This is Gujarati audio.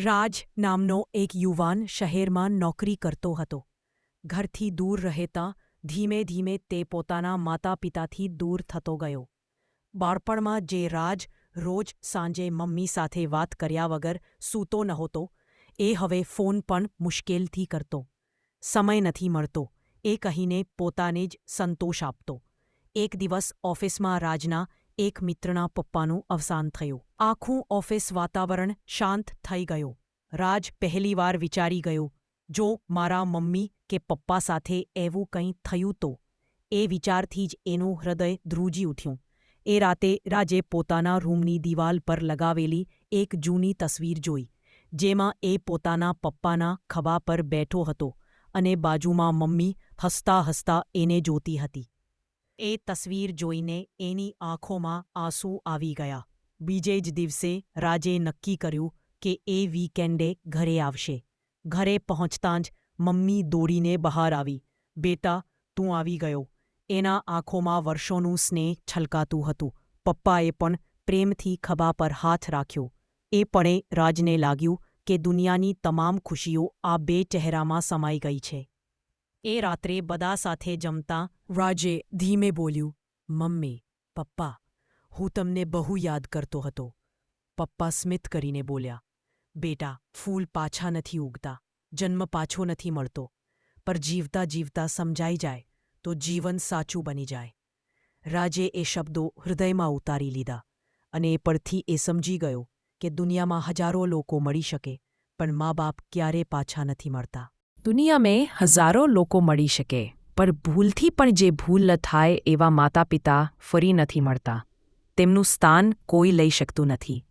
રાજ નામનો એક યુવાન શહેરમાં નોકરી કરતો હતો. ઘરથી દૂર રહેતા ધીમે ધીમે તે પોતાના માતા પિતાથી દૂર થતો ગયો. બાળપણમાં જે રાજ રોજ સાંજે મમ્મી સાથે વાત કર્યા વગર સૂતો નહોતો, એ હવે ફોન પણ મુશ્કેલથી કરતો. સમય નથી મળતો એ કહીને પોતાને જ સંતોષ આપતો. એક દિવસ ઓફિસમાં રાજના એક મિત્રના પપ્પાનું અવસાન થયું. આખું ઓફિસ વાતાવરણ શાંત થઈ ગયું. રાજ પહેલીવાર વિચારી ગયો, જો મારા મમ્મી કે પપ્પા સાથે એવું કંઈ થયું તો. એ વિચારથી જ એનું હૃદય ધ્રુજી ઉઠ્યું. એ રાતે રાજે પોતાના રૂમની દિવાલ પર લગાવેલી એક જૂની તસવીર જોઈ, જેમાં એ પોતાના પપ્પાના ખભા પર બેઠો હતો અને બાજુમાં મમ્મી હસતા હસતા એને જોતી હતી. એ તસવીર જોઈને એની આંખોમાં આંસુ આવી ગયા. બીજે જ દિવસે રાજે નક્કી કર્યું કે એ વીકેન્ડે ઘરે આવશે. ઘરે પહોંચતાં જ મમ્મી દોડીને બહાર આવી. "બેટા, તું આવી ગયો." એના આંખોમાં વર્ષોનું સ્નેહ છલકાતું હતું. પપ્પાએ પણ પ્રેમથી ખભા પર હાથ રાખ્યો. એ પળે રાજને લાગ્યું કે દુનિયાની તમામ ખુશીઓ આ બે ચહેરામાં સમાઈ ગઈ છે. એ રાત્રે બધા સાથે જમતા રાજે ધીમે બોલ્યું, "મમ્મી, પપ્પા, હું તમને બહુ યાદ કરતો હતો." પપ્પા સ્મિત કરીને બોલ્યા, "બેટા, ફૂલ પાછા નથી ઉગતા, જન્મ પાછો નથી મળતો, પર જીવતા જીવતા સમજાઈ જાય તો જીવન સાચું બની જાય." રાજે એ શબ્દો હૃદયમાં ઉતારી લીધા અને એ પરથી એ સમજી ગયો કે દુનિયામાં હજારો લોકો મળી શકે, પણ મા બાપ ક્યારે પાછા નથી મળતા. દુનિયામાં હજારો લોકો મળી શકે, પણ ભૂલથી પણ જે ભૂલ ન થાય એવા માતા પિતા ફરી નથી મળતા. તેમનું સ્થાન કોઈ લઈ શકતું નથી.